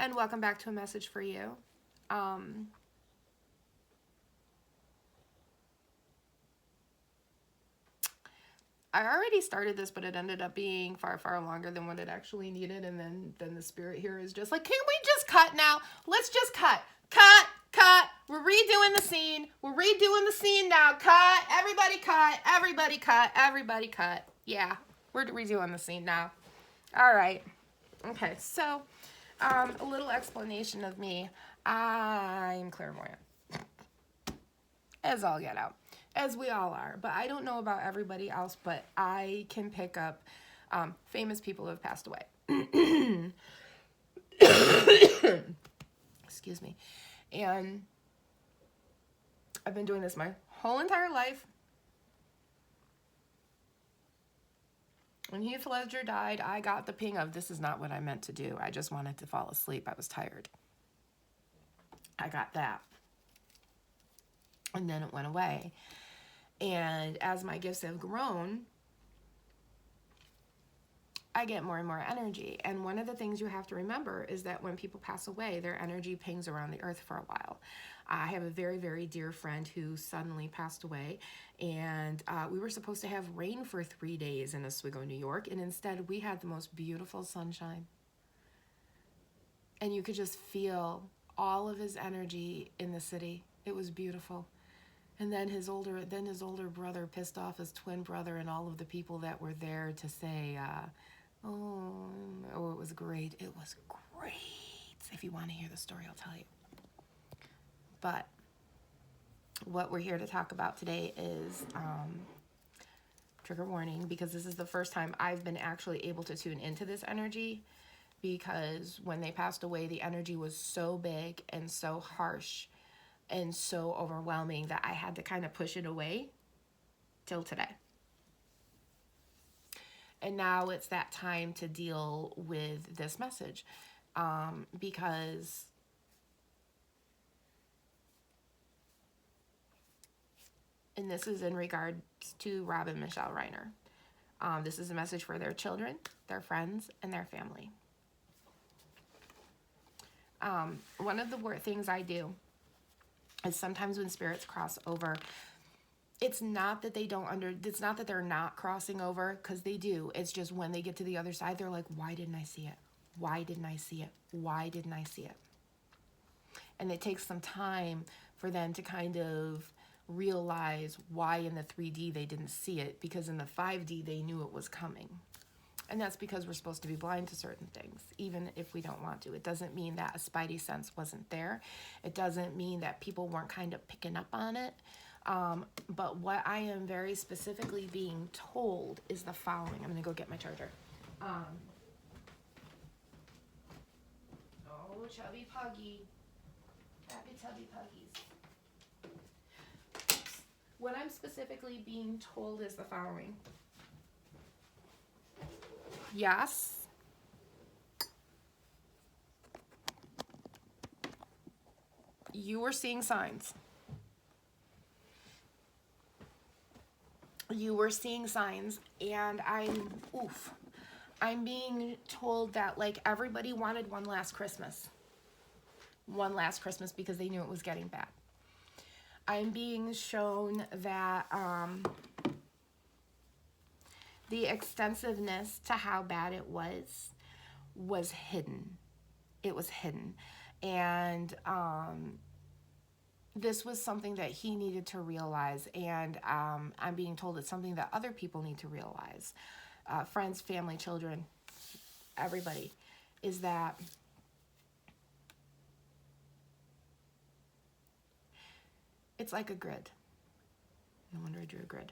and welcome back to A Message for You. Um, I already started this, but it ended up being far, far longer than what it actually needed. And then the spirit here is just like, can we just cut now? Let's just cut. Cut, cut. We're redoing the scene. We're redoing the scene now. Cut. Everybody cut. Everybody cut. Everybody cut. Yeah, we're redoing the scene now. All right. Okay, so a little explanation of me. I'm clairvoyant, as all get out, as we all are. But I don't know about everybody else, but I can pick up famous people who have passed away. Excuse me. And I've been doing this my whole entire life. When Heath Ledger died, I got the ping of, this is not what I meant to do. I just wanted to fall asleep. I was tired. I got that. And then it went away. And as my gifts have grown, I get more and more energy. And one of the things you have to remember is that when people pass away, their energy pings around the earth for a while. I have a very, very dear friend who suddenly passed away, and we were supposed to have rain for 3 days in Oswego, New York, and instead we had the most beautiful sunshine. And you could just feel all of his energy in the city. It was beautiful. And then his older brother pissed off his twin brother and all of the people that were there to say, oh, it was great. It was great. If you want to hear the story, I'll tell you. But what we're here to talk about today is trigger warning, because this is the first time I've been actually able to tune into this energy, because when they passed away, the energy was so big and so harsh and so overwhelming that I had to kind of push it away till today. And now it's that time to deal with this message, because and this is in regards to Rob and Michelle Reiner. This is a message for their children, their friends, and their family. One of the things I do is sometimes when spirits cross over, it's not that it's not that they're not crossing over, because they do. It's just when they get to the other side, they're like, why didn't I see it? Why didn't I see it? Why didn't I see it? And it takes some time for them to kind of realize why in the 3D they didn't see it, because in the 5D they knew it was coming. And that's because we're supposed to be blind to certain things, even if we don't want to. It doesn't mean that a spidey sense wasn't there. It doesn't mean that people weren't kind of picking up on it. But what I am very specifically being told is the following. I'm going to go get my charger. Oh, chubby puggy. Happy tubby puggies. What I'm specifically being told is the following. Yes, you were seeing signs. You were seeing signs, and I'm being told that, like, everybody wanted one last Christmas. One last Christmas because they knew it was getting bad. I'm being shown that the extensiveness to how bad it was hidden. It was hidden. And this was something that he needed to realize. And I'm being told it's something that other people need to realize. Friends, family, children, everybody. Is that it's like a grid. No wonder I drew a grid.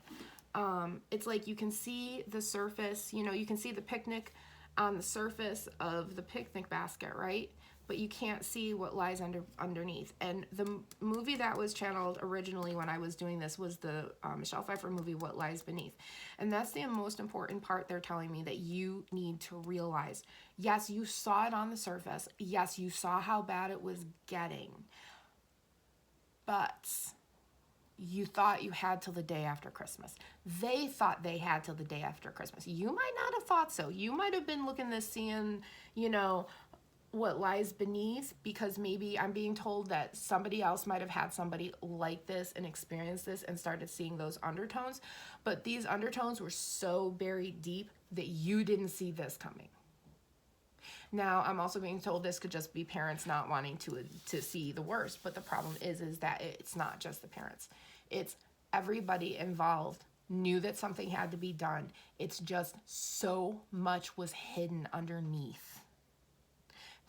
It's like you can see the surface, you can see the picnic on the surface of the picnic basket, right? But you can't see what lies underneath. And the movie that was channeled originally when I was doing this was the Michelle Pfeiffer movie, What Lies Beneath. And that's the most important part they're telling me that you need to realize. Yes, you saw it on the surface. Yes, you saw how bad it was getting. But you thought you had till the day after Christmas. They thought they had till the day after Christmas. You might not have thought so. You might have been looking this, seeing, what lies beneath, because maybe I'm being told that somebody else might have had somebody like this and experienced this and started seeing those undertones, but these undertones were so buried deep that you didn't see this coming. Now, I'm also being told this could just be parents not wanting to see the worst, but the problem is that it's not just the parents. It's everybody involved knew that something had to be done. It's just so much was hidden underneath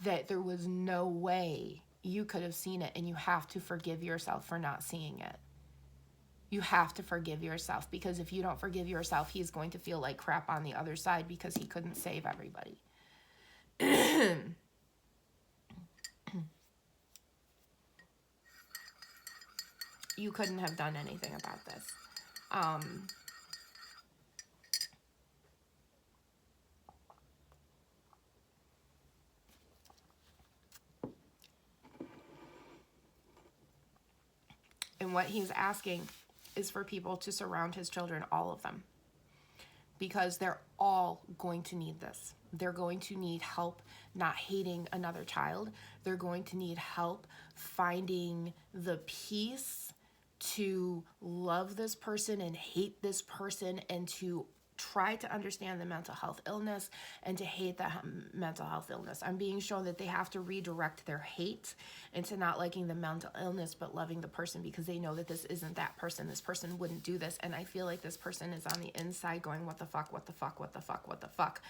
that there was no way you could have seen it, and you have to forgive yourself for not seeing it. You have to forgive yourself, because if you don't forgive yourself, he's going to feel like crap on the other side because he couldn't save everybody. You couldn't have done anything about this. And what he's asking is for people to surround his children, all of them, because they're all going to need this. They're going to need help not hating another child. They're going to need help finding the peace to love this person and hate this person, and to try to understand the mental health illness and to hate the mental health illness. I'm being shown that they have to redirect their hate into not liking the mental illness but loving the person, because they know that this isn't that person. This person wouldn't do this, and I feel like this person is on the inside going, what the fuck, what the fuck, what the fuck, what the fuck.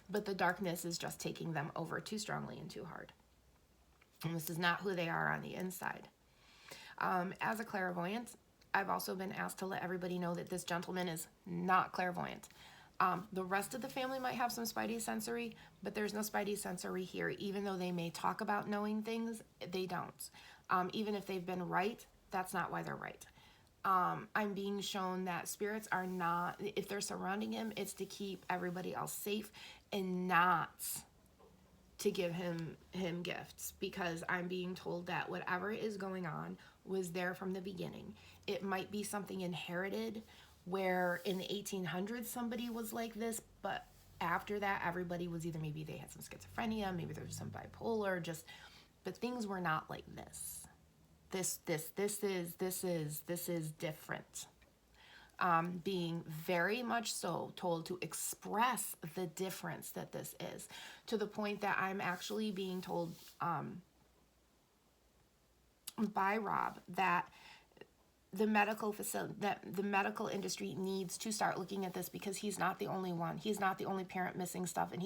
But the darkness is just taking them over too strongly and too hard. And this is not who they are on the inside. As a clairvoyant, I've also been asked to let everybody know that this gentleman is not clairvoyant. The rest of the family might have some spidey sensory, but there's no spidey sensory here. Even though they may talk about knowing things, they don't. Even if they've been right, that's not why they're right. I'm being shown that spirits are not, if they're surrounding him, it's to keep everybody else safe and not to give him gifts, because I'm being told that whatever is going on was there from the beginning. It might be something inherited, where in the 1800s somebody was like this, but after that everybody was either, maybe they had some schizophrenia, maybe there was some bipolar, but things were not like this. This is different. Being very much so told to express the difference that this is, to the point that I'm actually being told by Rob that the medical industry needs to start looking at this, because he's not the only one. He's not the only parent missing stuff, and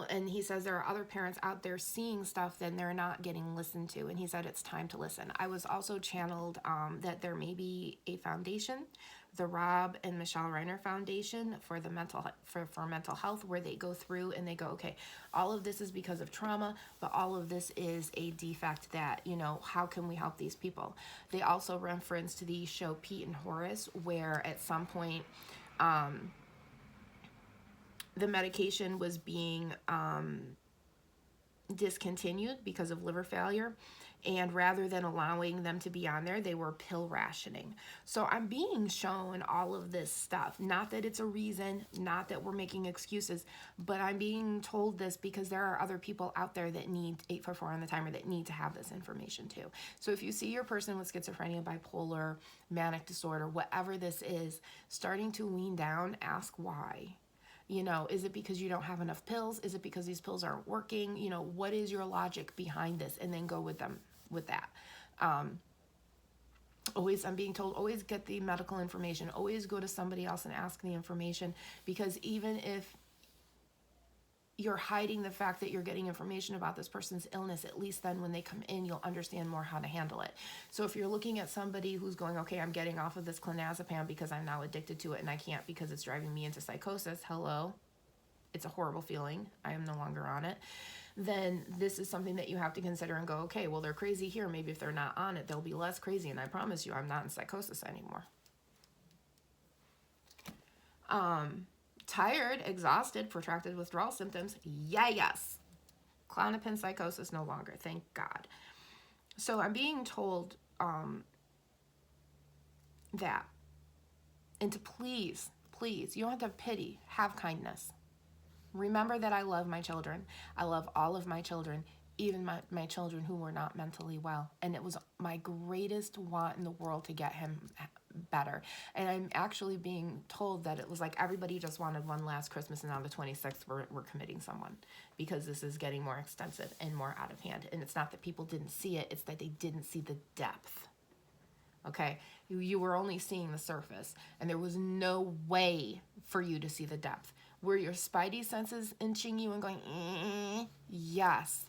and he says there are other parents out there seeing stuff that they're not getting listened to, and he said it's time to listen. I was also channeled that there may be a foundation, the Rob and Michelle Reiner Foundation for the mental health, where they go through and they go, okay, all of this is because of trauma, but all of this is a defect that, how can we help these people? They also reference to the show Pete and Horace, where at some point the medication was being discontinued because of liver failure, and rather than allowing them to be on there, they were pill rationing. So I'm being shown all of this stuff. Not that it's a reason, not that we're making excuses, but I'm being told this because there are other people out there that need 844 on the timer, that need to have this information too. So if you see your person with schizophrenia, bipolar, manic disorder, whatever this is, starting to wean down, ask why. Is it because you don't have enough pills? Is it because these pills aren't working? What is your logic behind this? And then go with them with that. I'm being told, always get the medical information. Always go to somebody else and ask the information, because even if you're hiding the fact that you're getting information about this person's illness, at least then when they come in, you'll understand more how to handle it. So if you're looking at somebody who's going, okay, I'm getting off of this clonazepam because I'm now addicted to it and I can't because it's driving me into psychosis. Hello. It's a horrible feeling. I am no longer on it. Then this is something that you have to consider and go, okay, well, they're crazy here. Maybe if they're not on it, they'll be less crazy. And I promise you, I'm not in psychosis anymore. Tired, exhausted, protracted withdrawal symptoms. Yes. Klonopin psychosis no longer. Thank God. So I'm being told that. And to please, you don't have to have pity. Have kindness. Remember that I love my children. I love all of my children, even my children who were not mentally well. And it was my greatest want in the world to get him better. And I'm actually being told that it was like everybody just wanted one last Christmas, and on the 26th we're committing someone, because this is getting more extensive and more out of hand. And it's not that people didn't see it, it's that they didn't see the depth. Okay, you were only seeing the surface, and there was no way for you to see the depth. Were your spidey senses inching you and going, yes.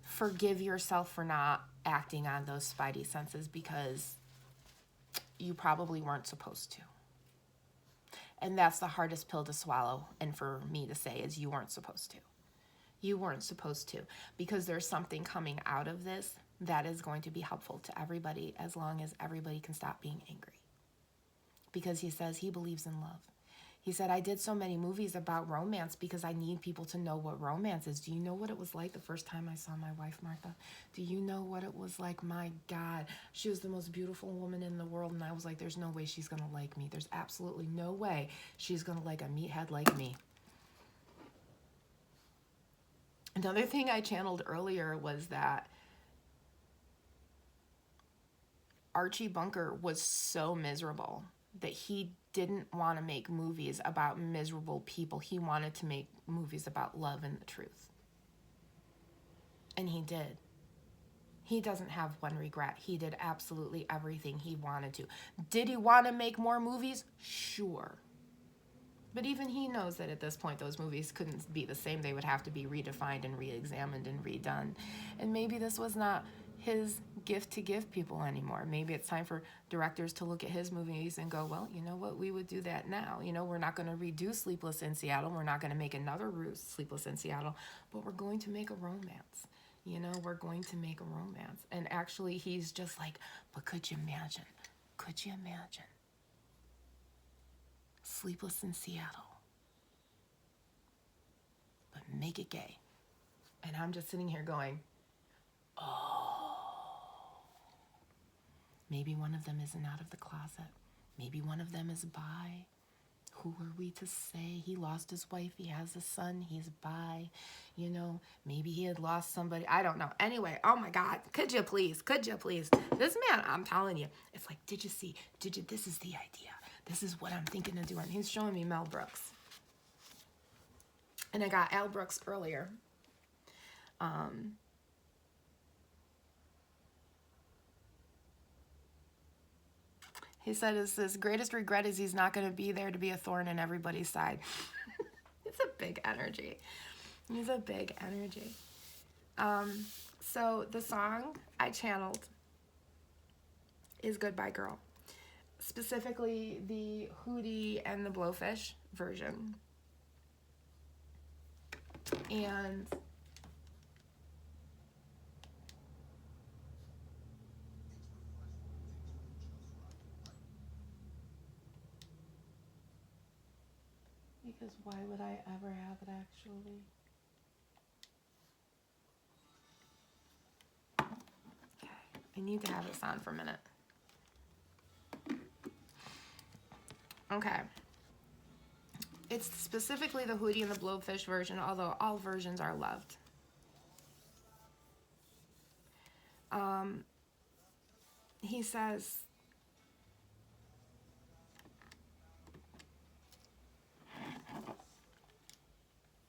Forgive yourself for not acting on those spidey senses, because you probably weren't supposed to. And that's the hardest pill to swallow, and for me to say, is you weren't supposed to. You weren't supposed to, because there's something coming out of this that is going to be helpful to everybody, as long as everybody can stop being angry. Because he says he believes in love. He said, I did so many movies about romance because I need people to know what romance is. Do you know what it was like the first time I saw my wife, Martha? Do you know what it was like? My God, she was the most beautiful woman in the world, and I was like, there's no way she's going to like me. There's absolutely no way she's going to like a meathead like me. Another thing I channeled earlier was that Archie Bunker was so miserable that he didn't want to make movies about miserable people. He wanted to make movies about love and the truth. And he did. He doesn't have one regret. He did absolutely everything he wanted to. Did he want to make more movies? Sure. But even he knows that at this point, those movies couldn't be the same. They would have to be redefined and re-examined and redone. And maybe this was not his gift to give people anymore. Maybe it's time for directors to look at his movies and go, well, you know what, we would do that now. You know, we're not going to redo Sleepless in Seattle. We're not going to make another Sleepless in Seattle, but we're going to make a romance. You know, we're going to make a romance. And actually, he's just like, but could you imagine? Could you imagine? Sleepless in Seattle. But make it gay. And I'm just sitting here going, oh. Maybe one of them isn't out of the closet. Maybe one of them is bi. Who are we to say? He lost his wife. He has a son. He's bi. You know, maybe he had lost somebody. I don't know. Anyway, oh my God. Could you please? Could you please? This man, I'm telling you, it's like, did you see? This is the idea. This is what I'm thinking of doing. He's showing me Mel Brooks. And I got Al Brooks earlier. He said his greatest regret is he's not going to be there to be a thorn in everybody's side. It's a big energy. He's a big energy. So the song I channeled is Goodbye Girl. Specifically the Hootie and the Blowfish version. And because why would I ever have it actually? Okay, I need to have this on for a minute. Okay. It's specifically the Hootie and the Blowfish version, although all versions are loved. He says,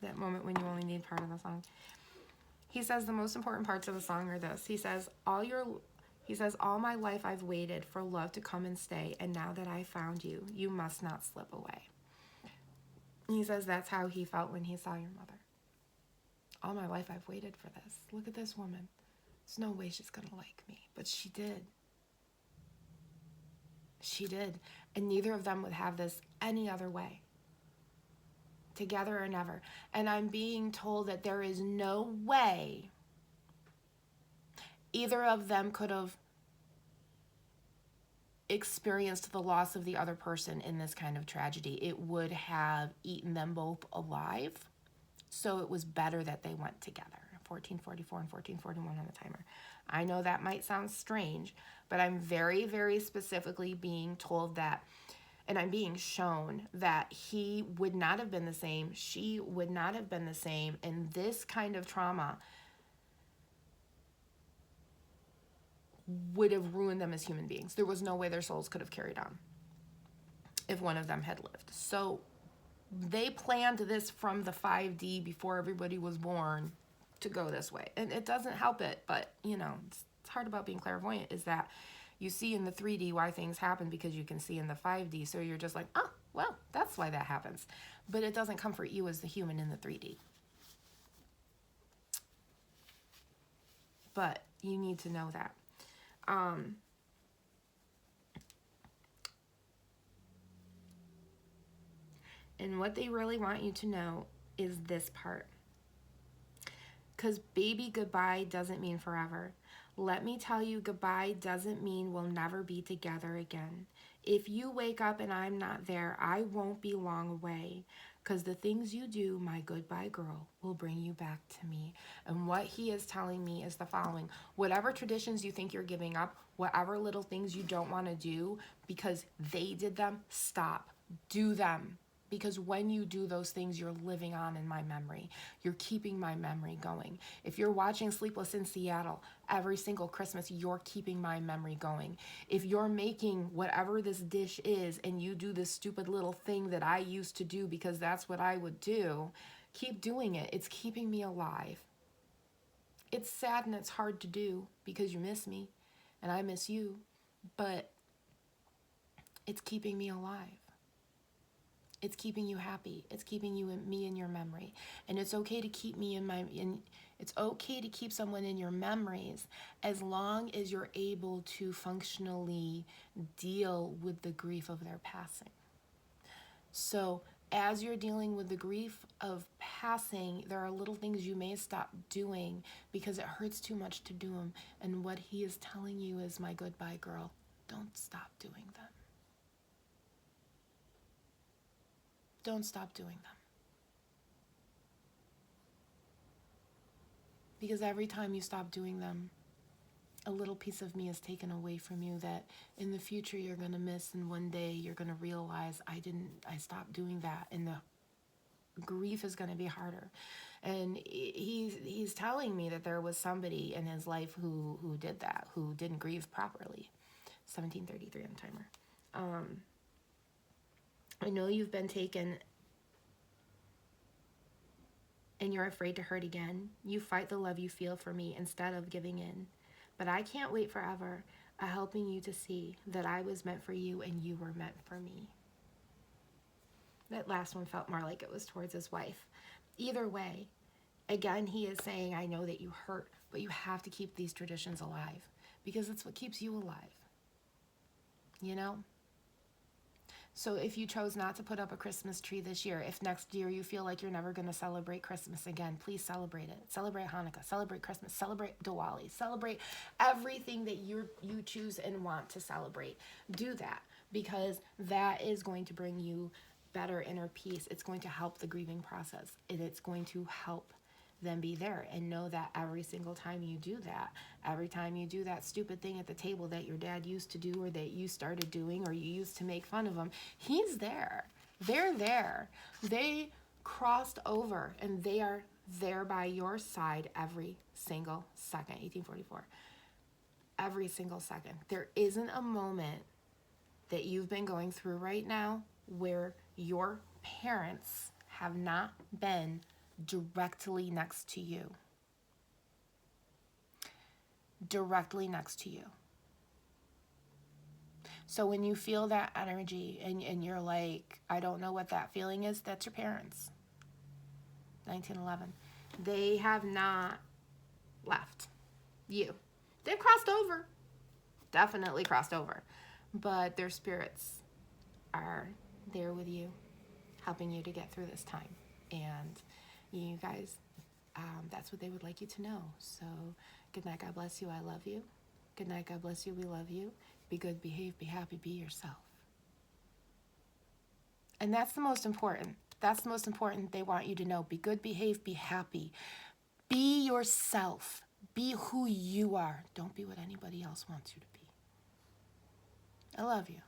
that moment when you only need part of the song. He says the most important parts of the song are this. He says, all my life I've waited for love to come and stay, and now that I found you, you must not slip away. He says that's how he felt when he saw your mother. All my life I've waited for this. Look at this woman. There's no way she's gonna like me. But she did. She did. And neither of them would have this any other way. Together or never. And I'm being told that there is no way either of them could have experienced the loss of the other person in this kind of tragedy. It would have eaten them both alive. So it was better that they went together. 1444 and 1441 on the timer. I know that might sound strange, but I'm very, very specifically being told that. And I'm being shown that he would not have been the same. She would not have been the same. And this kind of trauma would have ruined them as human beings. There was no way their souls could have carried on if one of them had lived. So they planned this from the 5D before everybody was born to go this way. And it doesn't help it, but it's hard about being clairvoyant is that you see in the 3D why things happen because you can see in the 5D. So you're just like, oh, well, that's why that happens. But it doesn't comfort you as the human in the 3D. But you need to know that. And what they really want you to know is this part. Because baby, goodbye doesn't mean forever. Let me tell you, goodbye doesn't mean we'll never be together again. If you wake up and I'm not there, I won't be long away. Because the things you do, my goodbye girl, will bring you back to me. And what he is telling me is the following. Whatever traditions you think you're giving up, whatever little things you don't want to do because they did them, stop. Do them. Because when you do those things, you're living on in my memory. You're keeping my memory going. If you're watching Sleepless in Seattle every single Christmas, you're keeping my memory going. If you're making whatever this dish is and you do this stupid little thing that I used to do because that's what I would do, keep doing it. It's keeping me alive. It's sad and it's hard to do because you miss me and I miss you, but it's keeping me alive. It's keeping you happy. It's keeping me in your memory. And it's okay to keep it's okay to keep someone in your memories as long as you're able to functionally deal with the grief of their passing. So as you're dealing with the grief of passing, there are little things you may stop doing because it hurts too much to do them. And what he is telling you is, my goodbye girl, don't stop doing them. Don't stop doing them. Because every time you stop doing them, a little piece of me is taken away from you that in the future you're going to miss, and one day you're going to realize I stopped doing that, and the grief is going to be harder. And he's telling me that there was somebody in his life who did that, who didn't grieve properly. 1733 on the timer. I know you've been taken and you're afraid to hurt again. You fight the love you feel for me instead of giving in. But I can't wait forever, helping you to see that I was meant for you and you were meant for me. That last one felt more like it was towards his wife. Either way, again, he is saying, I know that you hurt, but you have to keep these traditions alive because it's what keeps you alive. You know? So if you chose not to put up a Christmas tree this year, if next year you feel like you're never going to celebrate Christmas again, please celebrate it. Celebrate Hanukkah, celebrate Christmas, celebrate Diwali, celebrate everything that you choose and want to celebrate. Do that because that is going to bring you better inner peace. It's going to help the grieving process, and it's going to help them be there. And know that every single time you do that, every time you do that stupid thing at the table that your dad used to do or that you started doing or you used to make fun of him, he's there. They're there. They crossed over and they are there by your side every single second. 1844. Every single second. There isn't a moment that you've been going through right now where your parents have not been directly next to you. Directly next to you. So when you feel that energy and you're like, I don't know what that feeling is, that's your parents. 1911. They have not left you. They've crossed over. Definitely crossed over. But their spirits are there with you, helping you to get through this time. And you guys, that's what they would like you to know. So good night, God bless you, I love you. Good night, God bless you, we love you. Be good, behave, be happy, be yourself. And that's the most important. That's the most important they want you to know. Be good, behave, be happy. Be yourself. Be who you are. Don't be what anybody else wants you to be. I love you.